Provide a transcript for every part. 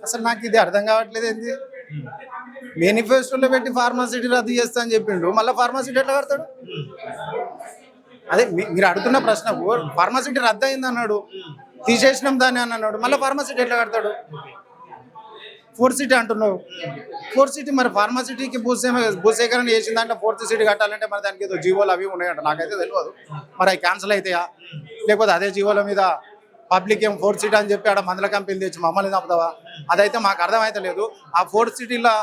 అసలు నాకు ఇది అర్థం కావట్లేదు. ఏంది మేనిఫెస్టోలో పెట్టి ఫార్మాసిటీ రద్దు చేస్తా అని చెప్పిండు, మళ్ళీ ఫార్మాసిటీ ఎట్లా కడతాడు? అదే మీరు అడుగుతున్న ప్రశ్న, ఫార్మాసిటీ రద్దు అయింది అన్నాడు, తీసేసినాం దాన్ని అని అన్నాడు, మళ్ళీ ఫార్మాసిటీ ఎట్లా కడతాడు? 4th సిటీ అంటున్నావు, 4th సిటీ మరి ఫార్మాసిటీకి భూసేకరణ చేసిన దాంట్లో 4th సిటీ కట్టాలంటే మరి దానికి ఏదో జీవోలు అవి ఉన్నాయంట, నాకైతే తెలియదు. మరి అవి క్యాన్సిల్ అవుతాయా, లేకపోతే అదే జీవోల మీద పబ్లిక్ ఏం 4th సిటీ అని చెప్పి ఆడ మందుల కంపెనీలు తెచ్చి మమ్మల్ని తప్పుతావా? అదైతే మాకు అర్థమైతే లేదు. ఆ 4th సిటీలో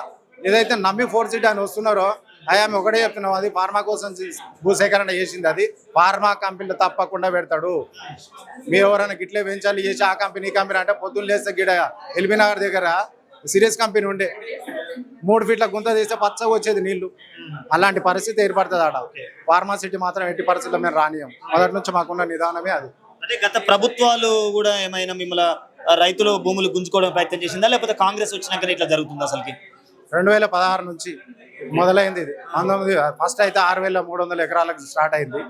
ఏదైతే నమ్మి 4th సిటీ అని వస్తున్నారో మేము ఒకటే చెప్తున్నాం, అది ఫార్మా కోసం భూసేకరణ చేసింది, అది ఫార్మా కంపెనీలు తప్పకుండా పెడతాడు. మీరు ఎవరైనా గిట్లే పెంచాలి చేసి ఆ కంపెనీ అంటే పొద్దున్న లేస్తే గిడ ఎల్బీ నగర్ దగ్గర సీరియస్ కంపెనీ ఉండే 3 ఫీట్ల గుంత తీస్తే పచ్చగా వచ్చేది నీళ్లు. అలాంటి పరిస్థితి ఏర్పడుతుంది ఆడ. ఫార్మాసిటీ మాత్రం ఎట్టి పరిస్థితుల్లో మేము రానియం. మొదటి నుంచి మాకున్న నిదానమే అది. అంటే గత ప్రభుత్వాలు కూడా ఏమైనా మిమ్మల్ని రైతులు భూములు గుంజుకోవడం ప్రయత్నం చేసిందా, లేకపోతే కాంగ్రెస్ వచ్చినాక ఇట్లా జరుగుతుంది? అసలుకి 2016 నుంచి మొదలైంది ఇది. ఫస్ట్ అయితే 6,300 ఎకరాలకు స్టార్ట్ అయింది.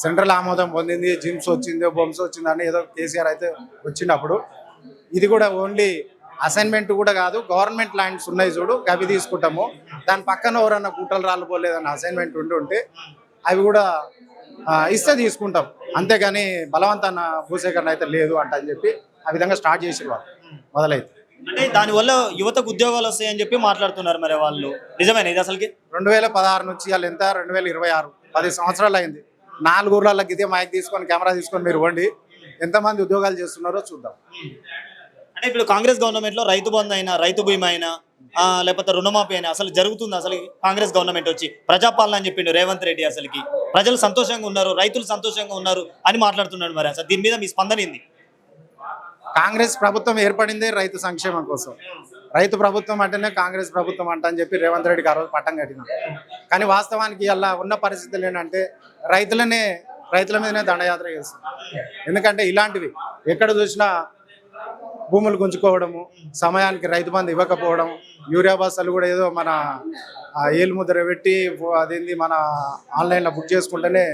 సెంట్రల్ ఆమోదం పొందింది, జిమ్స్ వచ్చింది, బొమ్స్ వచ్చింది అని ఏదో కేసీఆర్ అయితే వచ్చినప్పుడు. ఇది కూడా ఓన్లీ అసైన్మెంట్ కూడా కాదు, గవర్నమెంట్ ల్యాండ్స్ ఉన్నాయి చూడు, అవి తీసుకుంటాము. దాని పక్కన ఎవరన్నా గుట్టలు రాళ్ళు పోలేదన్న అసైన్మెంట్ ఉంటే అవి కూడా ఇస్తే తీసుకుంటాం, అంతేగాని బలవంతాన భూసేకరణ అయితే లేదు అంట అని చెప్పి ఆ విధంగా స్టార్ట్ చేసి మొదలైతే. అంటే దానివల్ల యువతకు ఉద్యోగాలు వస్తాయని చెప్పి మాట్లాడుతున్నారు, మరి వాళ్ళు నిజమేనా ఇది? అసలుకి 2016 నుంచి వాళ్ళు ఎంత 2026 10 సంవత్సరాలు అయింది. 4 ఊర్లకి ఇదే మైక్ తీసుకొని కెమెరా తీసుకొని మీరు వండి ఎంతమంది ఉద్యోగాలు చేస్తున్నారో చూద్దాం. అంటే ఇప్పుడు కాంగ్రెస్ గవర్నమెంట్ లో రైతు బంధు అయినా, రైతు బీమా అయినా, లేకపోతే రుణమాఫీ అయినా అసలు జరుగుతుంది? అసలు కాంగ్రెస్ గవర్నమెంట్ వచ్చి ప్రజాపాలన అని చెప్పిండు రేవంత్ రెడ్డి. అసలుకి ప్రజలు సంతోషంగా ఉన్నారు, రైతులు సంతోషంగా ఉన్నారు అని మాట్లాడుతున్నాడు. మరి అసలు దీని మీద మీ స్పందన ఏంది? కాంగ్రెస్ ప్రభుత్వం ఏర్పడిందే రైతు సంక్షేమం కోసం. రైతు ప్రభుత్వం అంటేనే కాంగ్రెస్ ప్రభుత్వం అంట అని చెప్పి రేవంత్ రెడ్డికి ఆ రోజు పట్టం కట్టినాం. కానీ వాస్తవానికి అలా ఉన్న పరిస్థితులు ఏంటంటే రైతుల మీదనే దండయాత్ర చేస్తుంది. ఎందుకంటే ఇలాంటివి ఎక్కడ చూసినా భూములు గుంజుకోవడము, సమయానికి రైతు బంధు ఇవ్వకపోవడం, యూరియా బస్తాలు కూడా ఏదో మన ఏలు ముద్ర పెట్టి అదేంది మన ఆన్లైన్లో బుక్ చేసుకుంటేనే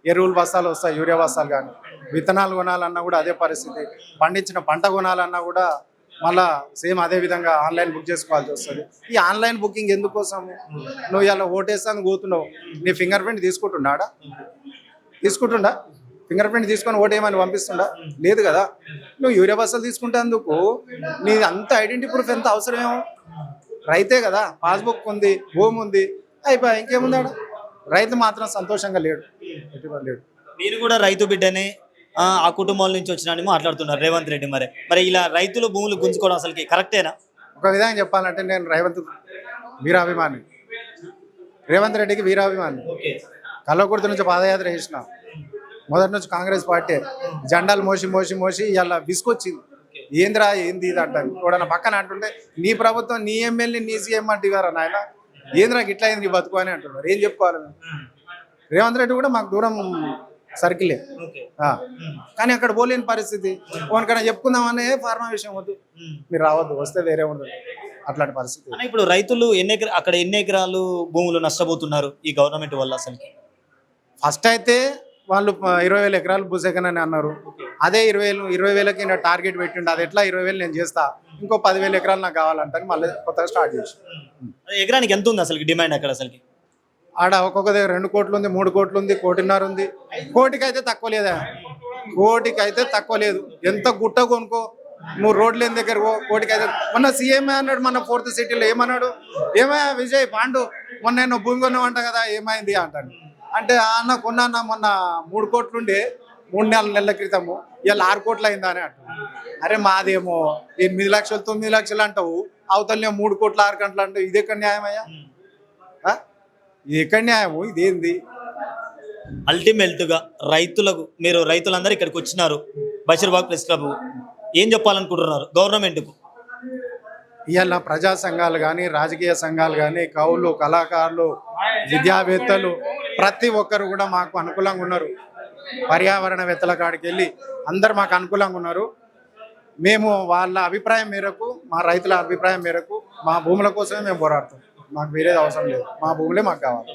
ఎరువులు బస్తాలు వస్తాయి, యూరియా బస్తాలు. కానీ విత్తనాలు కొనాలన్నా కూడా అదే పరిస్థితి, పండించిన పంట కొనాలన్నా కూడా మళ్ళా సేమ్ అదే విధంగా ఆన్లైన్ బుక్ చేసుకోవాల్సి వస్తుంది. ఈ ఆన్లైన్ బుకింగ్ ఎందుకోసము? నువ్వు ఇలా ఓటేస్తాను పోతున్నావు, నీ ఫింగర్ ప్రింట్ తీసుకుంటున్నాడా? ఫింగర్ ప్రింట్ తీసుకొని ఓటేయమని పంపిస్తుండా? లేదు కదా. నువ్వు యూరియా బస్తాలు తీసుకుంటేందుకు నీ అంత ఐడెంటిటీ ప్రూఫ్ ఎంత అవసరమేమో? రైతే కదా, పాస్బుక్ ఉంది, భూమి ఉంది, అయిపోయి ఇంకేముందాడు. రైతు మాత్రం సంతోషంగా లేడు. మీరు కూడా రైతు బిడ్డనే, ఆ కుటుంబాల నుంచి వచ్చినా మాట్లాడుతున్నారు రేవంత్ రెడ్డి. మరి ఇలా రైతులు భూములు గుంజుకోవడం అసలుకి కరెక్టేనా? ఒక విధంగా చెప్పాలంటే నేను వీరాభిమాని, రేవంత్ రెడ్డికి వీరాభిమాని. కల్లకుర్తి నుంచి పాదయాత్ర చేసిన, మొదటి నుంచి కాంగ్రెస్ పార్టీ జెండాలు మోసి ఇలా విసుకొచ్చింది. ఏంది ఇది అంటాను. ఎవడన్నా పక్కన అంటుంటే నీ ప్రభుత్వం, నీ ఎమ్మెల్యే, నీ సీఎం అంటున్నారా నాయన, ఏంద్రా ఇట్లా అయింది నీ బతుకు అని అంటున్నారు. ఏం చెప్పుకోవాలి? రేవంత్ రెడ్డి కూడా మాకు దూరం సర్కిలే, కానీ అక్కడ పోలేని పరిస్థితి. ఓనికన్నా చెప్పుకుందామనే ఫార్మా విషయం వద్దు, మీరు రావద్దు, వస్తే వేరే ఉండదు, అట్లాంటి పరిస్థితి. ఇప్పుడు రైతులు అక్కడ ఎన్ని ఎకరాలు భూములు నష్టపోతున్నారు ఈ గవర్నమెంట్ వల్ల? అసలు ఫస్ట్ అయితే వాళ్ళు 20,000 ఎకరాలు భూసేకరణ అని అన్నారు. అదే 20,000కి నేను టార్గెట్ పెట్టిండు. అది ఎట్లా 20,000 నేను చేస్తా, ఇంకో 10,000 ఎకరాలు నాకు కావాలంటే మళ్ళీ కొత్తగా స్టార్ట్ చేసి. ఎకరానికి ఎంత ఉంది అసలు డిమాండ్ అక్కడ? అసలు ఆడ ఒక్కొక్క దగ్గర 2 కోట్లు ఉంది, 3 కోట్లు ఉంది, 1.5 ఉంది. కోటికి అయితే తక్కువ లేదా? కోటికి అయితే తక్కువ లేదు. ఎంత గుట్ట కొనుక్కో, నువ్వు రోడ్లు లేని దగ్గర కోటికి అయితే. మొన్న సీఎం అన్నాడు, మన 4th సిటీలో ఏమన్నాడు, ఏమయ్యా విజయ్ పాండు మొన్న నేను భూమి కొన్నావంట కదా, ఏమైంది అంటాను. అంటే అన్న కొన్నా మొన్న 3 కోట్లు ఉండే 3-4 నెలల క్రితము, ఇలా 6 కోట్లు అయిందా అని అంటారు. అరే మాదేమో 8 లక్షలు 9 లక్షలు అంటావు, అవతలనే 3 కోట్లు 6 గంటలు అంటావు. ఇది ఎక్కడ న్యాయమయ్యా? ఇది ఎక్కడ న్యాయము? ఇదేంది? అల్టిమేట్గా మీరు రైతులందరూ ఇక్కడికి వచ్చినారు, బషీర్బాగ్ ప్రెస్ క్లబ్, ఏం చెప్పాలనుకుంటున్నారు గవర్నమెంట్కు? ఇవాళ ప్రజా సంఘాలు కానీ, రాజకీయ సంఘాలు కానీ, కవులు, కళాకారులు, విద్యావేత్తలు ప్రతి ఒక్కరు కూడా మాకు అనుకూలంగా ఉన్నారు. పర్యావరణవేత్తల కాడికి వెళ్ళి అందరు మాకు అనుకూలంగా ఉన్నారు. మేము వాళ్ళ అభిప్రాయం మేరకు, మా రైతుల అభిప్రాయం మేరకు మా భూముల కోసమే మేము పోరాడుతాం. మాకు వేరేది అవసరం లేదు, మా భూములే మాకు కావాలి.